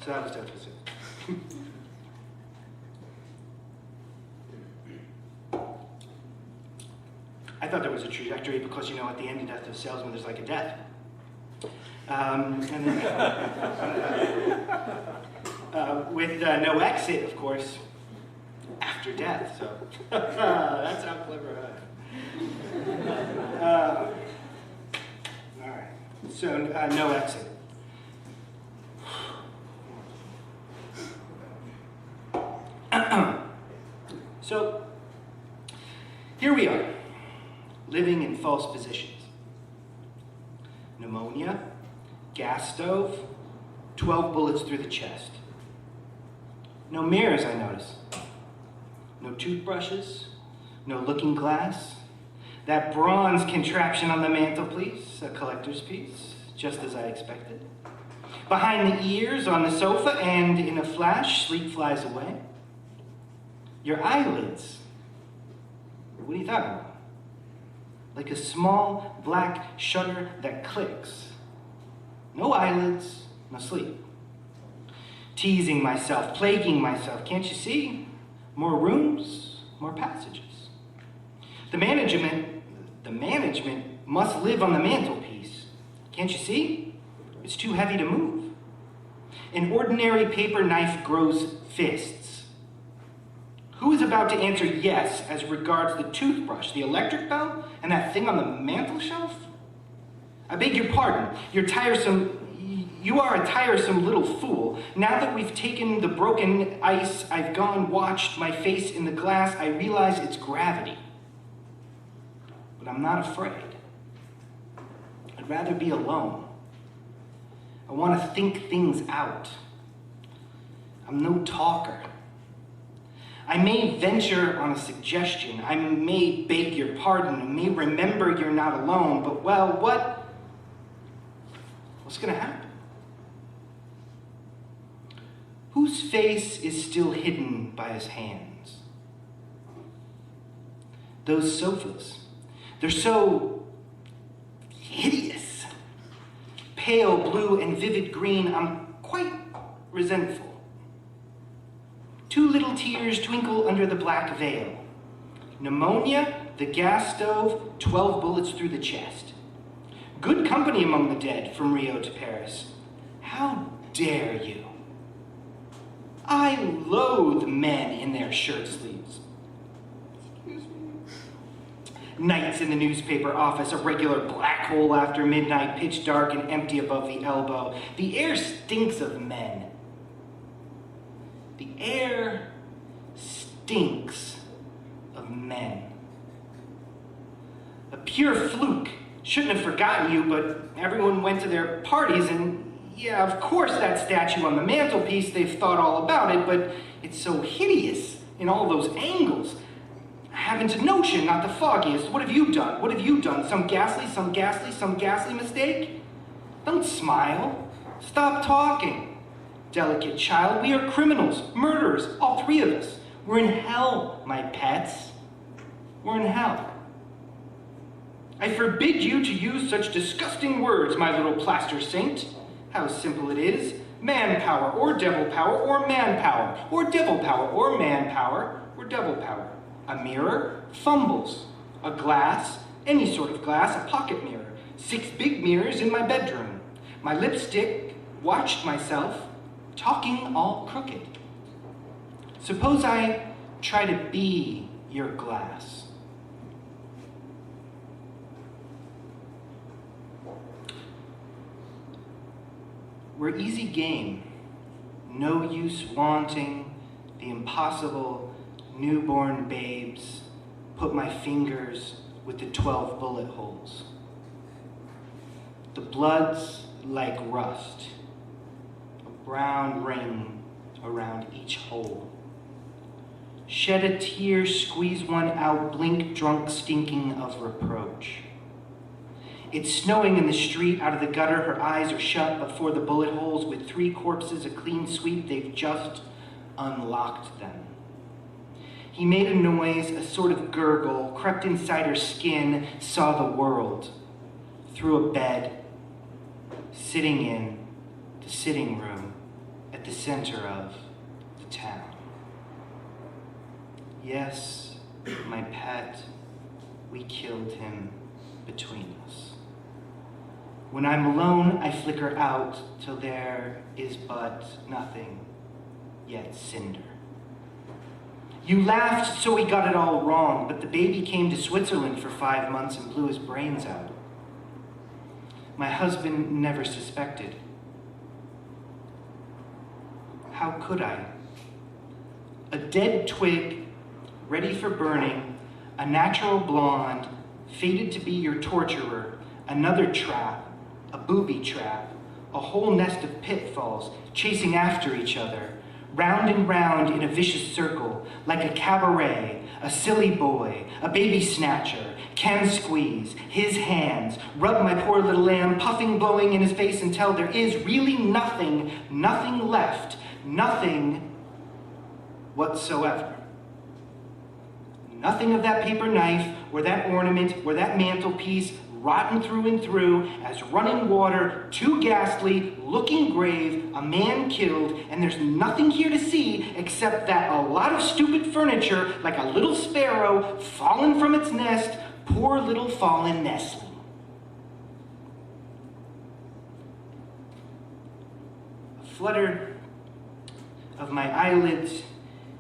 So that was deficit. I thought there was a trajectory because, you know, at the end of Death of the Salesman, there's like a death. And then, with no exit, of course, after death. So that's how clever I am. All right. So no exit. So here we are, living in false positions. Pneumonia, gas stove, 12 bullets through the chest. No mirrors, I notice. No toothbrushes, no looking glass. That bronze contraption on the mantelpiece, a collector's piece, just as I expected. Behind the ears, on the sofa, and in a flash, sleep flies away. Your eyelids, what are you talking about? Like a small black shutter that clicks. No eyelids, no sleep. Teasing myself, plaguing myself, can't you see? More rooms, more passages. The management must live on the mantelpiece. Can't you see? It's too heavy to move. An ordinary paper knife grows fists. Who is about to answer yes as regards the toothbrush, the electric bell, and that thing on the mantel shelf? I beg your pardon. You are a tiresome little fool. Now that we've taken the broken ice, I've watched my face in the glass, I realize it's gravity. But I'm not afraid. I'd rather be alone. I want to think things out. I'm no talker. I may venture on a suggestion. I may beg your pardon. I may remember you're not alone, but well, what's going to happen? Whose face is still hidden by his hands? Those sofas, they're so hideous. Pale blue and vivid green, I'm quite resentful. 2 little tears twinkle under the black veil. Pneumonia, the gas stove, 12 bullets through the chest. Good company among the dead from Rio to Paris. How dare you? I loathe men in their shirt sleeves. Excuse me. Nights in the newspaper office, a regular black hole after midnight, pitch dark and empty above the elbow. The air stinks of men. The air stinks of men. A pure fluke. Shouldn't have forgotten you, but everyone went to their parties and yeah, of course that statue on the mantelpiece, they've thought all about it, but it's so hideous in all those angles. I haven't a notion, not the foggiest. What have you done? What have you done? Some ghastly mistake? Don't smile. Stop talking. Delicate child, we are criminals, murderers, all 3 of us. We're in hell, my pets. We're in hell. I forbid you to use such disgusting words, my little plaster saint. How simple it is. Man-power, or devil power, or man-power, or devil power, or man-power, or devil power. A mirror, fumbles. A glass, any sort of glass, a pocket mirror. 6 big mirrors in my bedroom. My lipstick, watched myself, talking all crooked. Suppose I try to be your glass. We're easy game, no use wanting, the impossible newborn babes, put my fingers with the 12 bullet holes. The blood's like rust, a brown ring around each hole. Shed a tear, squeeze one out, blink drunk, stinking of reproach. It's snowing in the street, out of the gutter, her eyes are shut before the bullet holes with 3 corpses, a clean sweep, they've just unlocked them. He made a noise, a sort of gurgle, crept inside her skin, saw the world, through a bed, sitting in the sitting room, at the center of the town. Yes, my pet, we killed him between us. When I'm alone, I flicker out till there is but nothing, yet cinder. You laughed so we got it all wrong, but the baby came to Switzerland for 5 months and blew his brains out. My husband never suspected. How could I? A dead twig, ready for burning, a natural blonde, fated to be your torturer, another trap, a booby trap, a whole nest of pitfalls chasing after each other, round and round in a vicious circle, like a cabaret, a silly boy, a baby snatcher, can squeeze, his hands, rub my poor little lamb, puffing, blowing in his face until there is really nothing left, nothing whatsoever. Nothing of that paper knife, or that ornament, or that mantelpiece, rotten through and through, as running water, too ghastly, looking grave, a man killed, and there's nothing here to see except that a lot of stupid furniture, like a little sparrow, fallen from its nest, poor little fallen nestling. A flutter of my eyelids,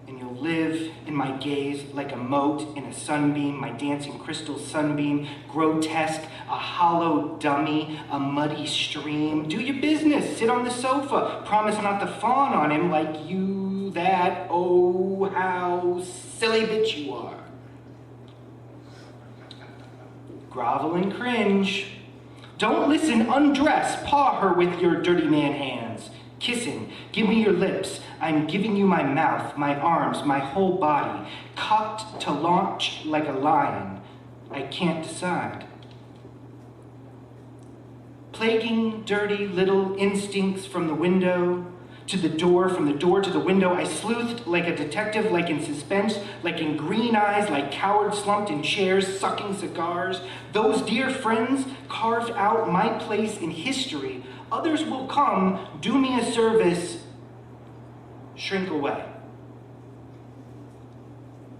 and you'll live in my gaze like a mote in a sunbeam, my dancing crystal sunbeam, grotesque, a hollow dummy, a muddy stream. Do your business, sit on the sofa, promise not to fawn on him like you that, oh, how silly bitch you are. Grovel and cringe. Don't listen, undress, paw her with your dirty man hands. Kissing, give me your lips, I'm giving you my mouth, my arms, my whole body, cocked to launch like a lion, I can't decide. Plaguing dirty little instincts from the window to the door, from the door to the window, I sleuthed like a detective, like in suspense, like in green eyes, like cowards slumped in chairs, sucking cigars. Those dear friends carved out my place in history. Others will come, do me a service, shrink away.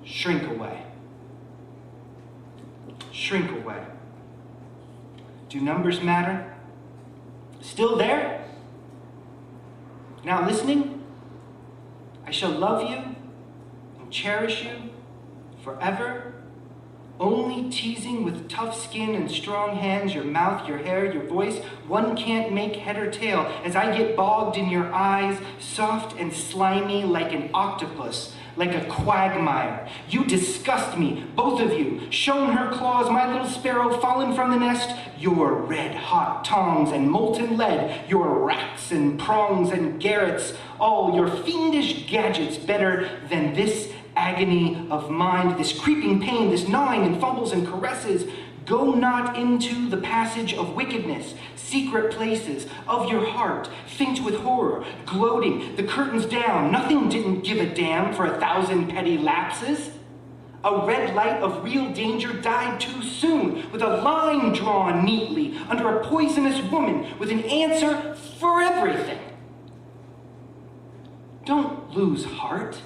Shrink away. Shrink away. Do numbers matter? Still there? Now listening? I shall love you and cherish you forever, only teasing with tough skin and strong hands, your mouth, your hair, your voice. One can't make head or tail as I get bogged in your eyes, soft and slimy like an octopus, like a quagmire. You disgust me, both of you. Shown her claws, my little sparrow fallen from the nest. Your red-hot tongs and molten lead, your rats and prongs and garrets, all your fiendish gadgets better than this agony of mind, this creeping pain, this gnawing and fumbles and caresses. Go not into the passage of wickedness, secret places of your heart, faint with horror, gloating, the curtains down. Nothing didn't give a damn for 1,000 petty lapses. A red light of real danger died too soon, with a line drawn neatly under a poisonous woman with an answer for everything. Don't lose heart.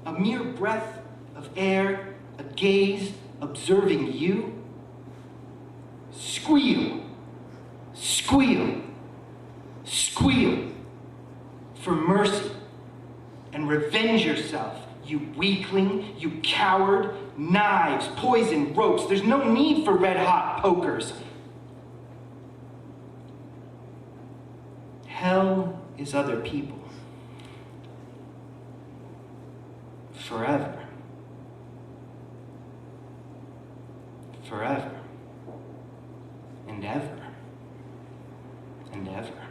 A mere breath of air, a gaze observing you. Squeal, squeal, squeal for mercy and revenge yourself, you weakling, you coward. Knives, poison, ropes, there's no need for red-hot pokers. Hell is other people. Forever. Forever. And ever. And ever.